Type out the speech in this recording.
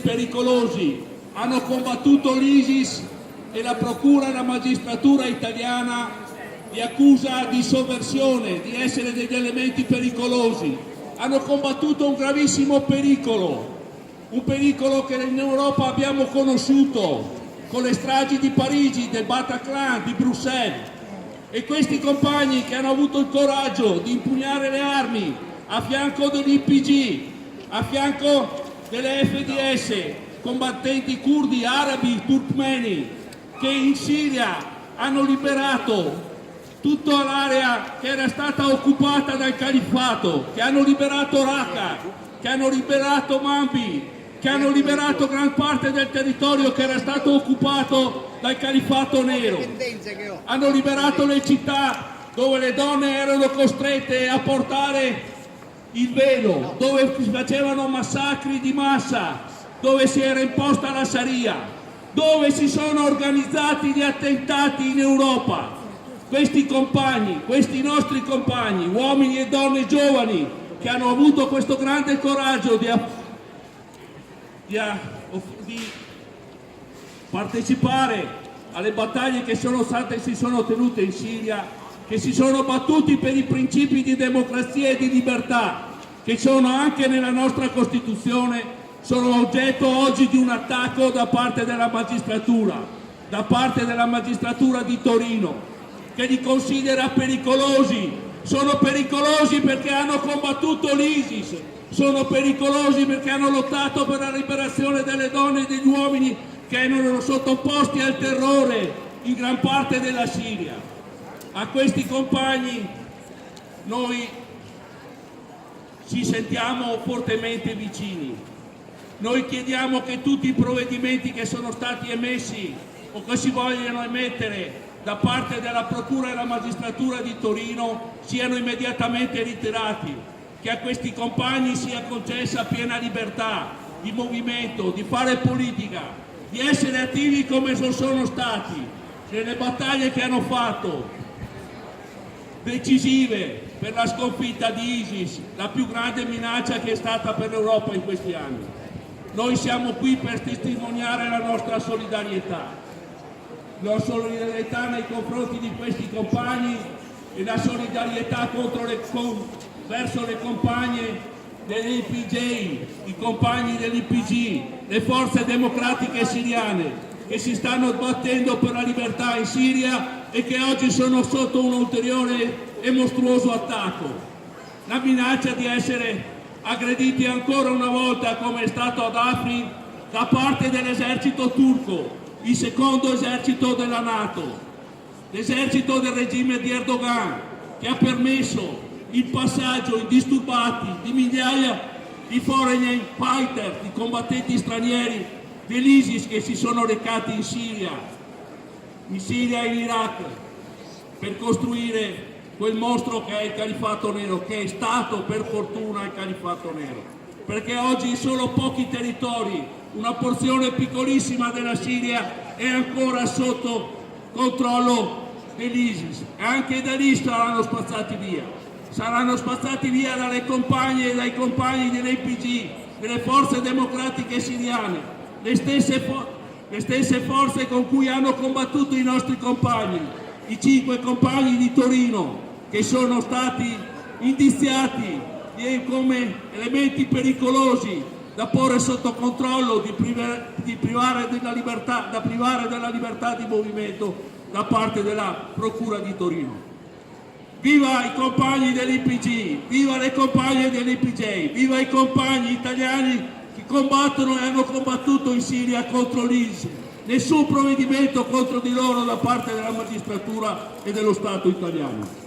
pericolosi, hanno combattuto l'ISIS e la procura e la magistratura italiana li accusa di sovversione, di essere degli elementi pericolosi. Hanno combattuto un gravissimo pericolo, un pericolo che in Europa abbiamo conosciuto con le stragi di Parigi, del Bataclan, di Bruxelles. E questi compagni che hanno avuto il coraggio di impugnare le armi a fianco dell'YPG, a fianco delle FDS, combattenti curdi, arabi, turkmeni, che in Siria hanno liberato tutta l'area che era stata occupata dal califfato, che hanno liberato Raqqa, che hanno liberato Manbij, che hanno liberato gran parte del territorio che era stato occupato dal califfato nero. Hanno liberato le città dove le donne erano costrette a portare il velo, dove si facevano massacri di massa, dove si era imposta la Sharia, dove si sono organizzati gli attentati in Europa. Questi compagni, questi nostri compagni, uomini e donne giovani, che hanno avuto questo grande coraggio di partecipare alle battaglie che si sono tenute in Siria, che si sono battuti per i principi di democrazia e di libertà, che sono anche nella nostra Costituzione, sono oggetto oggi di un attacco da parte della magistratura di Torino, che li considera pericolosi. Sono pericolosi perché hanno combattuto l'ISIS, sono pericolosi perché hanno lottato per la liberazione delle donne e degli uomini che erano sottoposti al terrore in gran parte della Siria. A questi compagni noi ci sentiamo fortemente vicini. Noi chiediamo che tutti i provvedimenti che sono stati emessi o che si vogliono emettere da parte della Procura e della Magistratura di Torino siano immediatamente ritirati, che a questi compagni sia concessa piena libertà di movimento, di fare politica, di essere attivi come sono stati nelle battaglie che hanno fatto, decisive per la sconfitta di ISIS, la più grande minaccia che è stata per l'Europa in questi anni. Noi siamo qui per testimoniare la nostra solidarietà nei confronti di questi compagni e la solidarietà verso le compagne dell'YPG, i compagni dell'YPG, le forze democratiche siriane che si stanno battendo per la libertà in Siria e che oggi sono sotto un ulteriore e mostruoso attacco. La minaccia di essere aggrediti ancora una volta, come è stato ad Afrin, da parte dell'esercito turco, il secondo esercito della NATO, l'esercito del regime di Erdogan, che ha permesso il passaggio indisturbati di migliaia di foreign fighter, di combattenti stranieri dell'ISIS che si sono recati in Siria e in Iraq per costruire quel mostro che è il Califfato Nero, che è stato per fortuna il Califfato Nero, perché oggi in solo pochi territori una porzione piccolissima della Siria è ancora sotto controllo dell'ISIS, e anche da lì saranno spazzati via dalle compagne e dai compagni dell'YPG, delle forze democratiche siriane, le stesse forze con cui hanno combattuto i nostri compagni, i 5 compagni di Torino, che sono stati indiziati come elementi pericolosi da porre sotto controllo, da privare della libertà di movimento da parte della Procura di Torino. Viva i compagni dell'YPG, viva le compagne dell'YPG, viva i compagni italiani che combattono e hanno combattuto in Siria contro l'ISIS. Nessun provvedimento contro di loro da parte della magistratura e dello Stato italiano.